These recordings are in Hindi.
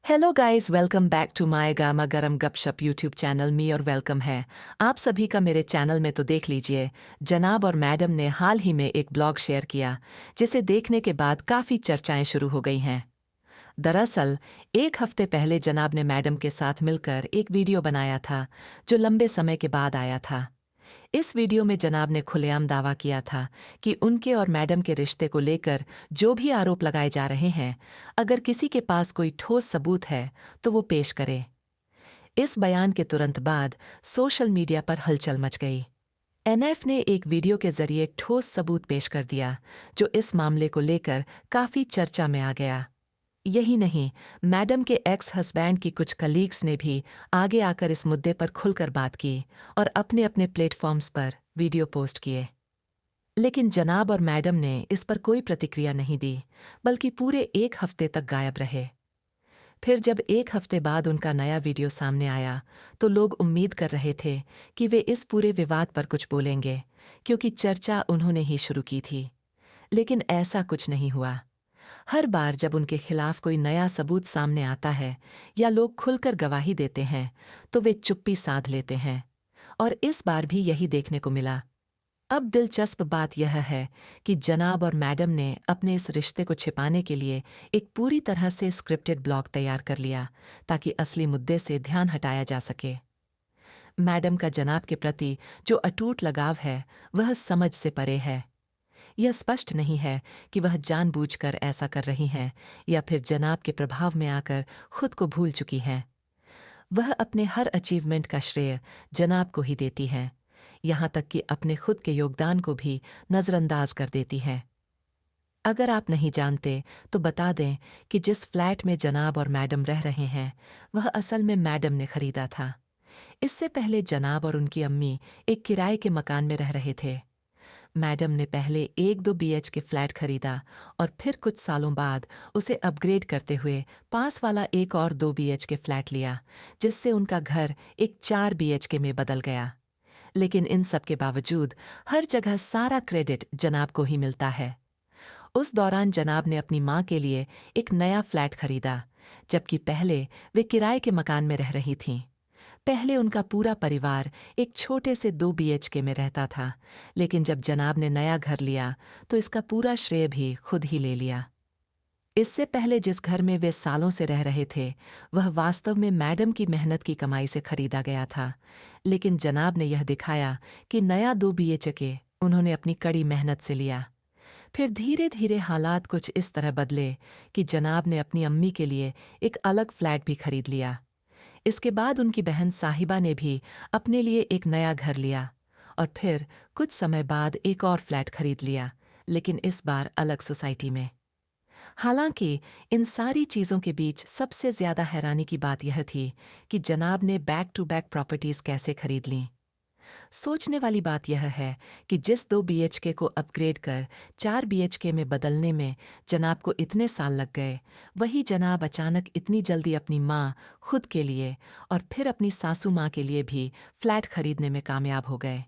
Hello guys, welcome back to my Gama Garam Gapshap YouTube channel मी और वेलकम है आप सभी का मेरे चैनल में। तो देख लीजिए, जनाब और मैडम ने हाल ही में एक ब्लॉग शेयर किया जिसे देखने के बाद काफ़ी चर्चाएं शुरू हो गई हैं। दरअसल एक हफ्ते पहले जनाब ने मैडम के साथ मिलकर एक वीडियो बनाया था जो लंबे समय के बाद आया था। इस वीडियो में जनाब ने खुलेआम दावा किया था कि उनके और मैडम के रिश्ते को लेकर जो भी आरोप लगाए जा रहे हैं, अगर किसी के पास कोई ठोस सबूत है तो वो पेश करे। इस बयान के तुरंत बाद सोशल मीडिया पर हलचल मच गई। एनएफ ने एक वीडियो के जरिए ठोस सबूत पेश कर दिया जो इस मामले को लेकर काफी चर्चा में आ गया। यही नहीं, मैडम के एक्स हस्बैंड की कुछ कलीग्स ने भी आगे आकर इस मुद्दे पर खुलकर बात की और अपने अपने प्लेटफॉर्म्स पर वीडियो पोस्ट किए। लेकिन जनाब और मैडम ने इस पर कोई प्रतिक्रिया नहीं दी, बल्कि पूरे एक हफ्ते तक गायब रहे। फिर जब एक हफ्ते बाद उनका नया वीडियो सामने आया तो लोग उम्मीद कर रहे थे कि वे इस पूरे विवाद पर कुछ बोलेंगे, क्योंकि चर्चा उन्होंने ही शुरू की थी। लेकिन ऐसा कुछ नहीं हुआ। हर बार जब उनके खिलाफ कोई नया सबूत सामने आता है या लोग खुलकर गवाही देते हैं तो वे चुप्पी साध लेते हैं, और इस बार भी यही देखने को मिला। अब दिलचस्प बात यह है कि जनाब और मैडम ने अपने इस रिश्ते को छिपाने के लिए एक पूरी तरह से स्क्रिप्टेड ब्लॉग तैयार कर लिया ताकि असली मुद्दे से ध्यान हटाया जा सके। मैडम का जनाब के प्रति जो अटूट लगाव है वह समझ से परे है। यह स्पष्ट नहीं है कि वह जानबूझकर ऐसा कर रही हैं या फिर जनाब के प्रभाव में आकर खुद को भूल चुकी हैं। वह अपने हर अचीवमेंट का श्रेय जनाब को ही देती हैं, यहाँ तक कि अपने खुद के योगदान को भी नज़रअंदाज कर देती हैं। अगर आप नहीं जानते तो बता दें कि जिस फ्लैट में जनाब और मैडम रह रहे हैं वह असल में मैडम ने खरीदा था। इससे पहले जनाब और उनकी अम्मी एक किराए के मकान में रह रहे थे। मैडम ने पहले एक 2 BH के फ्लैट खरीदा और फिर कुछ सालों बाद उसे अपग्रेड करते हुए पास वाला एक और 2 BH के फ्लैट लिया, जिससे उनका घर एक 4 BH के में बदल गया। लेकिन इन सब के बावजूद हर जगह सारा क्रेडिट जनाब को ही मिलता है। उस दौरान जनाब ने अपनी माँ के लिए एक नया फ्लैट खरीदा, जबकि पहले वे किराए के मकान में रह रही थीं। पहले उनका पूरा परिवार एक छोटे से 2 BH के में रहता था, लेकिन जब जनाब ने नया घर लिया तो इसका पूरा श्रेय भी खुद ही ले लिया। इससे पहले जिस घर में वे सालों से रह रहे थे वह वास्तव में मैडम की मेहनत की कमाई से खरीदा गया था, लेकिन जनाब ने यह दिखाया कि नया 2 BH के उन्होंने अपनी कड़ी मेहनत से लिया। फिर धीरे धीरे हालात कुछ इस तरह बदले कि जनाब ने अपनी अम्मी के लिए एक अलग फ्लैट भी खरीद लिया। इसके बाद उनकी बहन साहिबा ने भी अपने लिए एक नया घर लिया और फिर कुछ समय बाद एक और फ्लैट खरीद लिया, लेकिन इस बार अलग सोसाइटी में। हालांकि इन सारी चीज़ों के बीच सबसे ज़्यादा हैरानी की बात यह थी कि जनाब ने बैक टू बैक प्रॉपर्टीज़ कैसे खरीद लीं। सोचने वाली बात यह है कि जिस 2 BH के को अपग्रेड कर 4 BH के में बदलने में जनाब को इतने साल लग गए, वही जनाब अचानक इतनी जल्दी अपनी माँ, खुद के लिए और फिर अपनी सासू माँ के लिए भी फ्लैट खरीदने में कामयाब हो गए।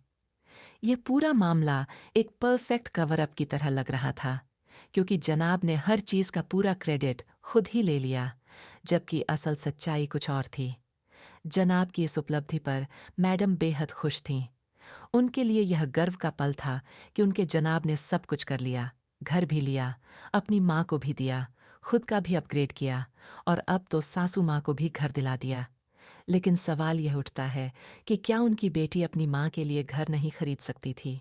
ये पूरा मामला एक परफेक्ट कवर अप की तरह लग रहा था, क्योंकि जनाब ने हर चीज़ का पूरा क्रेडिट खुद ही ले लिया, जबकि असल सच्चाई कुछ और थी। जनाब की इस उपलब्धि पर मैडम बेहद खुश थीं। उनके लिए यह गर्व का पल था कि उनके जनाब ने सब कुछ कर लिया, घर भी लिया, अपनी माँ को भी दिया, खुद का भी अपग्रेड किया और अब तो सासू माँ को भी घर दिला दिया। लेकिन सवाल यह उठता है कि क्या उनकी बेटी अपनी माँ के लिए घर नहीं खरीद सकती थी?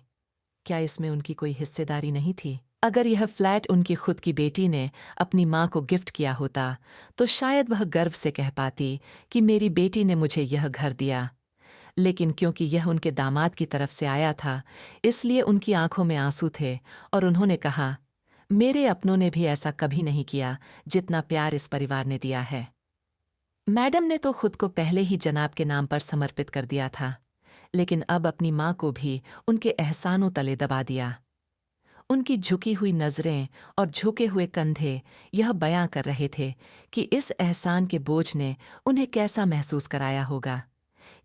क्या इसमें उनकी कोई हिस्सेदारी नहीं थी? अगर यह फ्लैट उनकी खुद की बेटी ने अपनी माँ को गिफ्ट किया होता तो शायद वह गर्व से कह पाती कि मेरी बेटी ने मुझे यह घर दिया। लेकिन क्योंकि यह उनके दामाद की तरफ से आया था, इसलिए उनकी आंखों में आंसू थे और उन्होंने कहा, मेरे अपनों ने भी ऐसा कभी नहीं किया जितना प्यार इस परिवार ने दिया है। मैडम ने तो खुद को पहले ही जनाब के नाम पर समर्पित कर दिया था, लेकिन अब अपनी माँ को भी उनके एहसानों तले दबा दिया। उनकी झुकी हुई नज़रें और झुके हुए कंधे यह बयां कर रहे थे कि इस एहसान के बोझ ने उन्हें कैसा महसूस कराया होगा।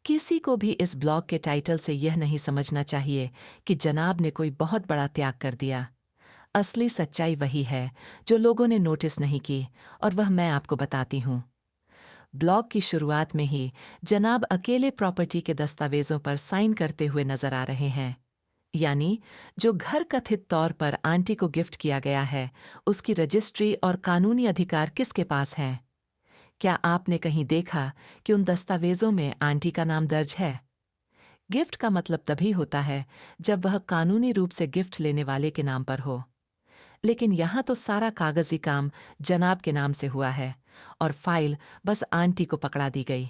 किसी को भी इस ब्लॉग के टाइटल से यह नहीं समझना चाहिए कि जनाब ने कोई बहुत बड़ा त्याग कर दिया। असली सच्चाई वही है जो लोगों ने नोटिस नहीं की, और वह मैं आपको बताती हूँ। ब्लॉग की शुरुआत में ही जनाब अकेले प्रॉपर्टी के दस्तावेजों पर साइन करते हुए नजर आ रहे हैं। यानी जो घर कथित तौर पर आंटी को गिफ्ट किया गया है, उसकी रजिस्ट्री और कानूनी अधिकार किसके पास हैं? क्या आपने कहीं देखा कि उन दस्तावेजों में आंटी का नाम दर्ज है? गिफ्ट का मतलब तभी होता है जब वह कानूनी रूप से गिफ्ट लेने वाले के नाम पर हो। लेकिन यहाँ तो सारा कागजी काम जनाब के नाम से हुआ है और फाइल बस आंटी को पकड़ा दी गई।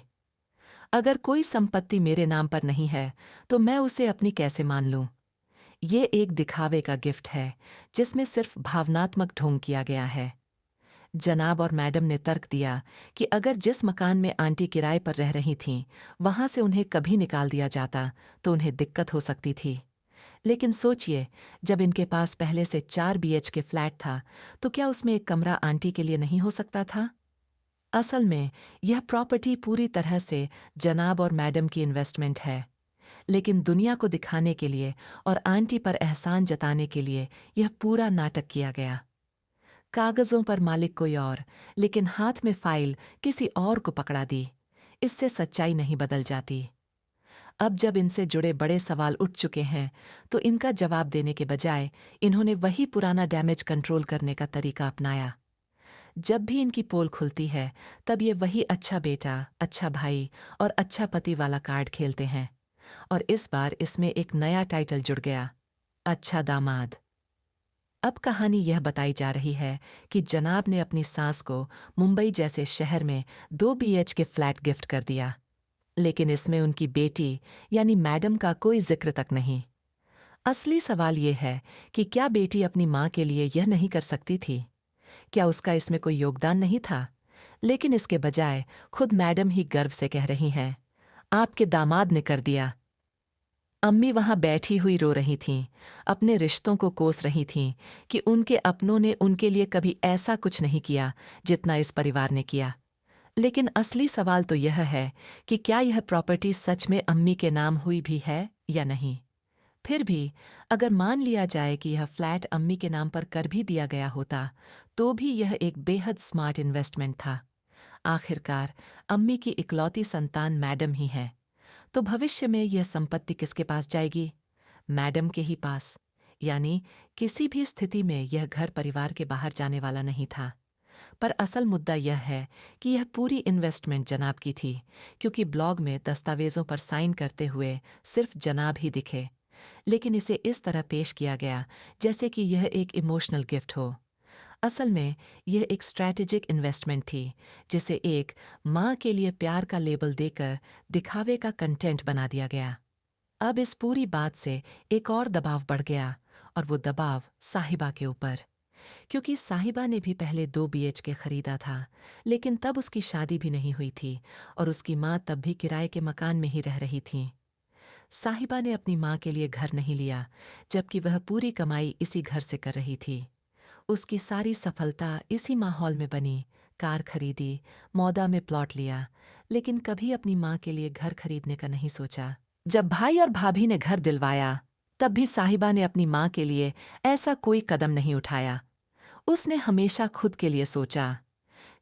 अगर कोई संपत्ति मेरे नाम पर नहीं है तो मैं उसे अपनी कैसे मान लूं? ये एक दिखावे का गिफ्ट है जिसमें सिर्फ भावनात्मक ढोंग किया गया है। जनाब और मैडम ने तर्क दिया कि अगर जिस मकान में आंटी किराए पर रह रही थीं वहां से उन्हें कभी निकाल दिया जाता तो उन्हें दिक्कत हो सकती थी। लेकिन सोचिए, जब इनके पास पहले से 4 बीएचके फ्लैट था तो क्या उसमें एक कमरा आंटी के लिए नहीं हो सकता था? असल में यह प्रॉपर्टी पूरी तरह से जनाब और मैडम की इन्वेस्टमेंट है, लेकिन दुनिया को दिखाने के लिए और आंटी पर एहसान जताने के लिए यह पूरा नाटक किया गया। कागजों पर मालिक कोई और, लेकिन हाथ में फाइल किसी और को पकड़ा दी। इससे सच्चाई नहीं बदल जाती। अब जब इनसे जुड़े बड़े सवाल उठ चुके हैं तो इनका जवाब देने के बजाय इन्होंने वही पुराना डैमेज कंट्रोल करने का तरीका अपनाया। जब भी इनकी पोल खुलती है तब ये वही अच्छा बेटा, अच्छा भाई और अच्छा पति वाला कार्ड खेलते हैं। और इस बार इसमें एक नया टाइटल जुड़ गया, अच्छा दामाद। अब कहानी यह बताई जा रही है कि जनाब ने अपनी सास को मुंबई जैसे शहर में 2 बीएचके फ्लैट गिफ्ट कर दिया, लेकिन इसमें उनकी बेटी यानी मैडम का कोई जिक्र तक नहीं। असली सवाल ये है कि क्या बेटी अपनी माँ के लिए यह नहीं कर सकती थी? क्या उसका इसमें कोई योगदान नहीं था? लेकिन इसके बजाय खुद मैडम ही गर्व से कह रही हैं, आपके दामाद ने कर दिया। अम्मी वहां बैठी हुई रो रही थीं, अपने रिश्तों को कोस रही थीं कि उनके अपनों ने उनके लिए कभी ऐसा कुछ नहीं किया जितना इस परिवार ने किया। लेकिन असली सवाल तो यह है कि क्या यह प्रॉपर्टी सच में अम्मी के नाम हुई भी है या नहीं? फिर भी अगर मान लिया जाए कि यह फ्लैट अम्मी के नाम पर कर भी दिया गया होता, तो भी यह एक बेहद स्मार्ट इन्वेस्टमेंट था। आखिरकार अम्मी की इकलौती संतान मैडम ही है, तो भविष्य में यह संपत्ति किसके पास जाएगी? मैडम के ही पास। यानी किसी भी स्थिति में यह घर परिवार के बाहर जाने वाला नहीं था। पर असल मुद्दा यह है कि यह पूरी इन्वेस्टमेंट जनाब की थी, क्योंकि ब्लॉग में दस्तावेजों पर साइन करते हुए सिर्फ जनाब ही दिखे। लेकिन इसे इस तरह पेश किया गया जैसे कि यह एक इमोशनल गिफ्ट हो। असल में यह एक स्ट्रैटेजिक इन्वेस्टमेंट थी, जिसे एक माँ के लिए प्यार का लेबल देकर दिखावे का कंटेंट बना दिया गया। अब इस पूरी बात से एक और दबाव बढ़ गया, और वो दबाव साहिबा के ऊपर। क्योंकि साहिबा ने भी पहले 2 बीएचके खरीदा था, लेकिन तब उसकी शादी भी नहीं हुई थी और उसकी माँ तब भी किराए के मकान में ही रह रही थी। साहिबा ने अपनी माँ के लिए घर नहीं लिया, जबकि वह पूरी कमाई इसी घर से कर रही थी। उसकी सारी सफलता इसी माहौल में बनी, कार खरीदी, मौदा में प्लॉट लिया, लेकिन कभी अपनी माँ के लिए घर खरीदने का नहीं सोचा। जब भाई और भाभी ने घर दिलवाया, तब भी साहिबा ने अपनी माँ के लिए ऐसा कोई कदम नहीं उठाया। उसने हमेशा खुद के लिए सोचा।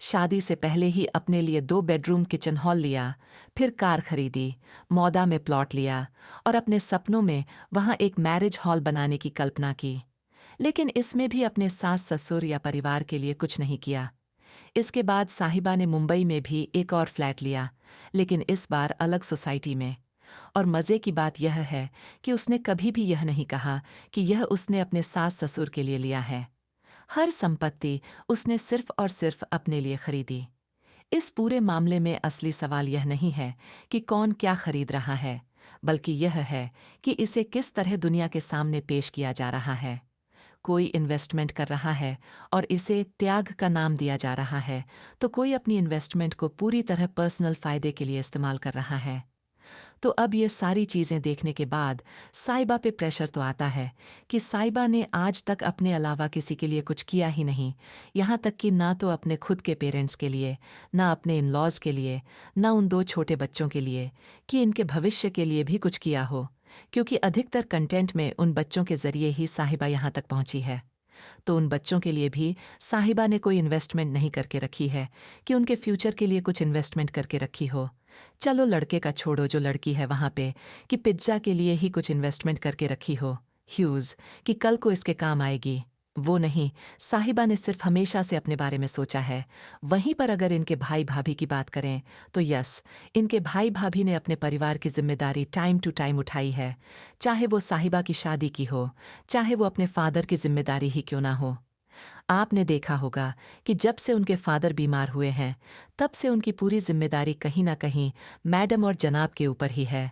शादी से पहले ही अपने लिए 2 बेडरूम किचन हॉल लिया, फिर कार खरीदी, मौदा में प्लॉट लिया और अपने सपनों में वहां एक मैरिज हॉल बनाने की कल्पना की। लेकिन इसमें भी अपने सास ससुर या परिवार के लिए कुछ नहीं किया। इसके बाद साहिबा ने मुंबई में भी एक और फ्लैट लिया, लेकिन इस बार अलग सोसाइटी में। और मज़े की बात यह है कि उसने कभी भी यह नहीं कहा कि यह उसने अपने सास ससुर के लिए लिया है। हर संपत्ति उसने सिर्फ और सिर्फ अपने लिए खरीदी। इस पूरे मामले में असली सवाल यह नहीं है कि कौन क्या खरीद रहा है, बल्कि यह है कि इसे किस तरह दुनिया के सामने पेश किया जा रहा है। कोई इन्वेस्टमेंट कर रहा है और इसे त्याग का नाम दिया जा रहा है, तो कोई अपनी इन्वेस्टमेंट को पूरी तरह पर्सनल फायदे के लिए इस्तेमाल कर रहा है। तो अब ये सारी चीज़ें देखने के बाद साइबा पे प्रेशर तो आता है कि साइबा ने आज तक अपने अलावा किसी के लिए कुछ किया ही नहीं, यहाँ तक कि ना तो अपने खुद के पेरेंट्स के लिए, ना अपने इन लॉज के लिए, ना उन 2 छोटे बच्चों के लिए, कि इनके भविष्य के लिए भी कुछ किया हो, क्योंकि अधिकतर कंटेंट में उन बच्चों के जरिए ही साहिबा यहाँ तक पहुँची है। तो उन बच्चों के लिए भी साहिबा ने कोई इन्वेस्टमेंट नहीं करके रखी है कि उनके फ्यूचर के लिए कुछ इन्वेस्टमेंट करके रखी हो। चलो लड़के का छोड़ो, जो लड़की है वहां पे, कि पिज्जा के लिए ही कुछ इन्वेस्टमेंट करके रखी हो ह्यूज, कि कल को इसके काम आएगी। वो नहीं, साहिबा ने सिर्फ हमेशा से अपने बारे में सोचा है। वहीं पर अगर इनके भाई भाभी की बात करें तो यस, इनके भाई भाभी ने अपने परिवार की जिम्मेदारी टाइम टू टाइम उठाई है, चाहे वो साहिबा की शादी की हो, चाहे वो अपने फादर की जिम्मेदारी ही क्यों ना हो। आपने देखा होगा कि जब से उनके फादर बीमार हुए हैं, तब से उनकी पूरी जिम्मेदारी कहीं ना कहीं मैडम और जनाब के ऊपर ही है।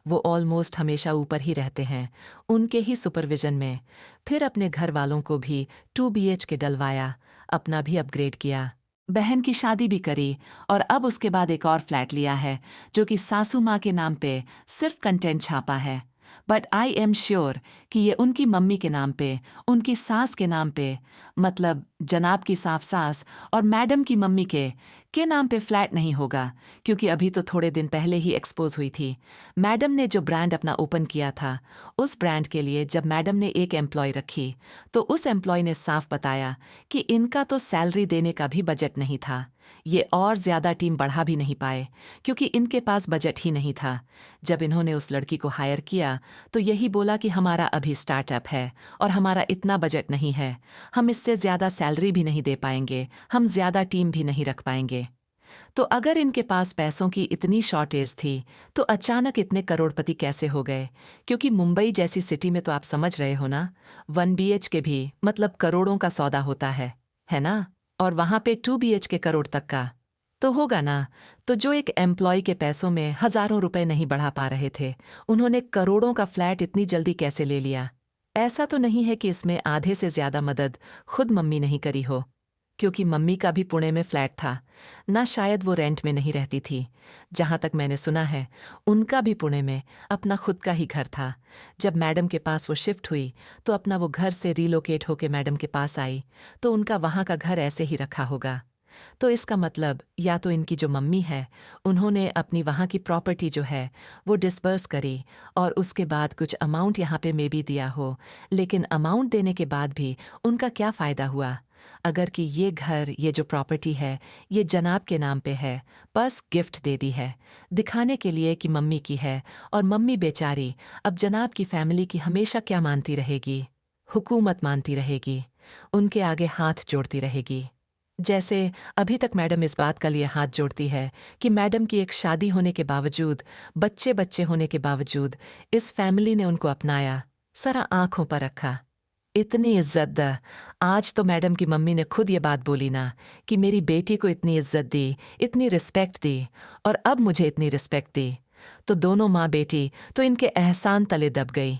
वो ऑलमोस्ट हमेशा ऊपर ही रहते हैं, उनके ही सुपरविजन में। फिर अपने घर वालों को भी 2 BHK डलवाया, अपना भी अपग्रेड किया, बहन की शादी भी करी, और अब उसके बाद एक और फ्लैट लिया है जो कि सासू माँ के नाम पे सिर्फ कंटेंट छापा है। बट आई एम श्योर कि ये उनकी मम्मी के नाम पे, उनकी सास के नाम पे, मतलब जनाब की साफ सास और मैडम की मम्मी के नाम पे फ्लैट नहीं होगा, क्योंकि अभी तो थोड़े दिन पहले ही एक्सपोज हुई थी। मैडम ने जो ब्रांड अपना ओपन किया था, उस ब्रांड के लिए जब मैडम ने एक एम्प्लॉय रखी, तो उस एम्प्लॉय ने साफ बताया कि इनका तो सैलरी देने का भी बजट नहीं था। ये और ज्यादा टीम बढ़ा भी नहीं पाए, क्योंकि इनके पास बजट ही नहीं था। जब इन्होंने उस लड़की को हायर किया तो यही बोला कि हमारा अभी स्टार्टअप है और हमारा इतना बजट नहीं है, हम इससे ज्यादा सैलरी भी नहीं दे पाएंगे, हम ज्यादा टीम भी नहीं रख पाएंगे। तो अगर इनके पास पैसों की इतनी शॉर्टेज थी, तो अचानक इतने करोड़पति कैसे हो गए? क्योंकि मुंबई जैसी सिटी में तो आप समझ रहे हो ना, 1 BHK भी मतलब करोड़ों का सौदा होता है ना? और वहां पे 2 BHK करोड़ तक का तो होगा ना। तो जो एक एम्प्लॉय के पैसों में हजारों रुपए नहीं बढ़ा पा रहे थे, उन्होंने करोड़ों का फ्लैट इतनी जल्दी कैसे ले लिया? ऐसा तो नहीं है कि इसमें आधे से ज्यादा मदद खुद मम्मी नहीं करी हो, क्योंकि मम्मी का भी पुणे में फ्लैट था ना, शायद वो रेंट में नहीं रहती थी। जहां तक मैंने सुना है, उनका भी पुणे में अपना खुद का ही घर था। जब मैडम के पास वो शिफ्ट हुई, तो अपना वो घर से रिलोकेट होके मैडम के पास आई, तो उनका वहां का घर ऐसे ही रखा होगा। तो इसका मतलब या तो इनकी जो मम्मी है, उन्होंने अपनी वहाँ की प्रॉपर्टी जो है वो डिस्पर्स करी, और उसके बाद कुछ अमाउंट यहाँ पे मे बी दिया हो, लेकिन अमाउंट देने के बाद भी उनका क्या फ़ायदा हुआ? अगर कि ये घर, ये जो प्रॉपर्टी है, ये जनाब के नाम पे है, बस गिफ्ट दे दी है दिखाने के लिए कि मम्मी की है, और मम्मी बेचारी अब जनाब की फैमिली की हमेशा क्या मानती रहेगी? हुकूमत मानती रहेगी, उनके आगे हाथ जोड़ती रहेगी। जैसे अभी तक मैडम इस बात का लिए हाथ जोड़ती है कि मैडम की एक शादी होने के बावजूद, बच्चे बच्चे होने के बावजूद, इस फैमिली ने उनको अपनाया, सारा आंखों पर रखा, इतनी इज्जत द। आज तो मैडम की मम्मी ने खुद ये बात बोली ना कि मेरी बेटी को इतनी इज्जत दी, इतनी रिस्पेक्ट दी, और अब मुझे इतनी रिस्पेक्ट दी। तो दोनों माँ बेटी तो इनके एहसान तले दब गई,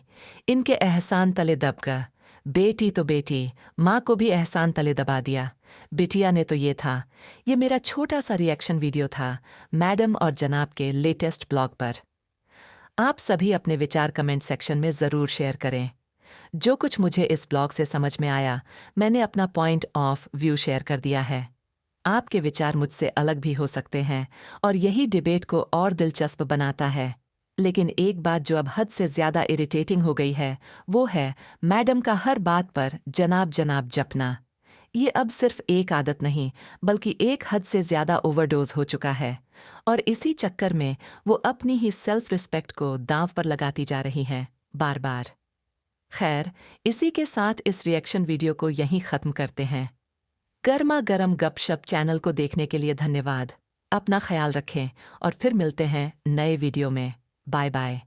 इनके एहसान तले दब गया। बेटी तो बेटी, माँ को भी एहसान तले दबा दिया। बिटिया ने तो ये मेरा छोटा सा रिएक्शन वीडियो था मैडम और जनाब के लेटेस्ट ब्लॉग पर। आप सभी अपने विचार कमेंट सेक्शन में ज़रूर शेयर करें। जो कुछ मुझे इस ब्लॉग से समझ में आया, मैंने अपना पॉइंट ऑफ व्यू शेयर कर दिया है। आपके विचार मुझसे अलग भी हो सकते हैं, और यही डिबेट को और दिलचस्प बनाता है। लेकिन एक बात जो अब हद से ज्यादा इरिटेटिंग हो गई है, वो है मैडम का हर बात पर जनाब जनाब जपना। ये अब सिर्फ एक आदत नहीं, बल्कि एक हद से ज्यादा ओवरडोज हो चुका है, और इसी चक्कर में वो अपनी ही सेल्फ रिस्पेक्ट को दांव पर लगाती जा रही हैं, बार बार। खैर, इसी के साथ इस रिएक्शन वीडियो को यहीं खत्म करते हैं। गर्मा गर्म गपशप चैनल को देखने के लिए धन्यवाद। अपना ख्याल रखें, और फिर मिलते हैं नए वीडियो में। Bye bye.